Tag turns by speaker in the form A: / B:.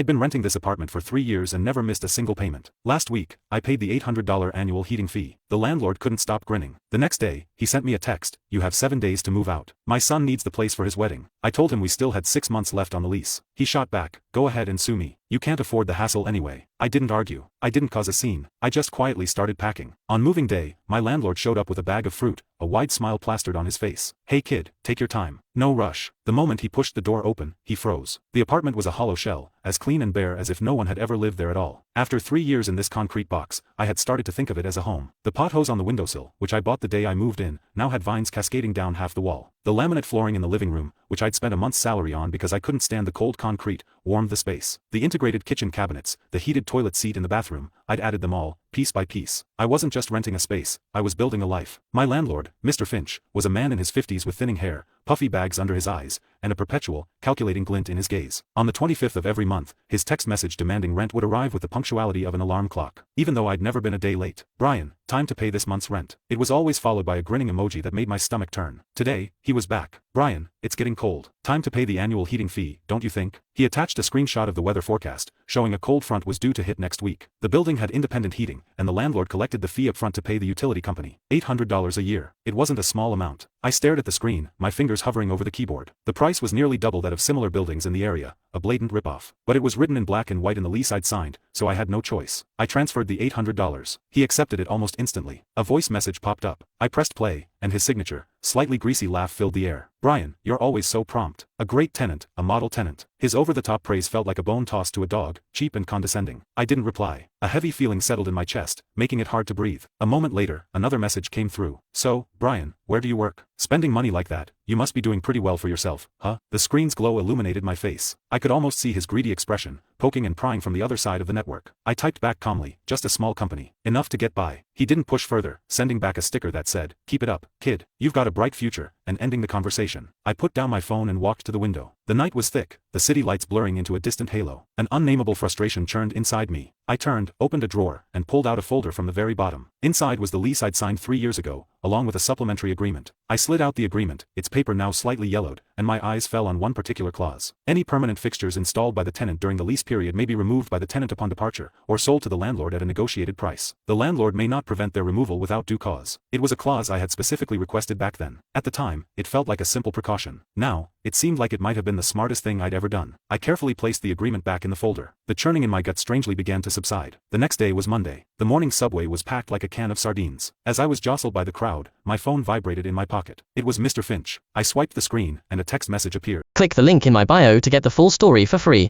A: I'd been renting this apartment for 3 years and never missed a single payment. Last week, I paid the $800 annual heating fee. The landlord couldn't stop grinning. The next day, he sent me a text, "You have 7 days to move out. My son needs the place for his wedding." I told him we still had 6 months left on the lease. He shot back, "Go ahead and sue me. You can't afford the hassle anyway." I didn't argue. I didn't cause a scene. I just quietly started packing. On moving day, my landlord showed up with a bag of fruit, a wide smile plastered on his face. "Hey kid, take your time. No rush." The moment he pushed the door open, he froze. The apartment was a hollow shell, as clean and bare as if no one had ever lived there at all. After 3 years in this concrete box, I had started to think of it as a home. The pothose on the windowsill, which I bought the day I moved in, now had vines cascading down half the wall. The laminate flooring in the living room, which I'd spent a month's salary on because I couldn't stand the cold concrete, warmed the space. The integrated kitchen cabinets, the heated toilet seat in the bathroom, I'd added them all, piece by piece. I wasn't just renting a space, I was building a life. My landlord, Mr. Finch, was a man in his 50s with thinning hair, puffy bags under his eyes, and a perpetual, calculating glint in his gaze. On the 25th of every month, his text message demanding rent would arrive with the punctuality of an alarm clock. Even though I'd never been a day late. "Brian, time to pay this month's rent." It was always followed by a grinning emoji that made my stomach turn. Today, he was back. "Brian, it's getting cold. Time to pay the annual heating fee, don't you think?" He attached a screenshot of the weather forecast, showing a cold front was due to hit next week. The building had independent heating, and the landlord collected the fee up front to pay the utility company. $800 a year. It wasn't a small amount. I stared at the screen, my fingers hovering over the keyboard. The price was nearly double that of similar buildings in the area, a blatant ripoff. But it was written in black and white in the lease I'd signed, so I had no choice. I transferred the $800. He accepted it almost instantly. A voice message popped up. I pressed play, and his signature, slightly greasy laugh filled the air. "Brian, you're always so prompt. A great tenant, a model tenant." His over-the-top praise felt like a bone tossed to a dog, cheap and condescending. I didn't reply. A heavy feeling settled in my chest, making it hard to breathe. A moment later, another message came through. "So, Brian, where do you work? Spending money like that, you must be doing pretty well for yourself, huh?" The screen's glow illuminated my face. I could almost see his greedy expression, poking and prying from the other side of the network. I typed back calmly, "Just a small company. Enough to get by." He didn't push further, sending back a sticker that said, "Keep it up, kid. You've got a bright future," and ending the conversation. I put down my phone and walked to the window. The night was thick, the city lights blurring into a distant halo. An unnameable frustration churned inside me. I turned, opened a drawer, and pulled out a folder from the very bottom. Inside was the lease I'd signed 3 years ago, along with a supplementary agreement. I slid out the agreement, its paper now slightly yellowed, and my eyes fell on one particular clause. Any permanent fixtures installed by the tenant during the lease period may be removed by the tenant upon departure, or sold to the landlord at a negotiated price. The landlord may not prevent their removal without due cause. It was a clause I had specifically requested back then. At the time, it felt like a simple precaution. Now, it seemed like it might have been the smartest thing I'd ever done. I carefully placed the agreement back in the folder. The churning in my gut strangely began to subside. The next day was Monday. The morning subway was packed like a can of sardines. As I was jostled by the crowd, my phone vibrated in my pocket. It was Mr. Finch. I swiped the screen, and a text message appeared.
B: Click the link in my bio to get the full story for free.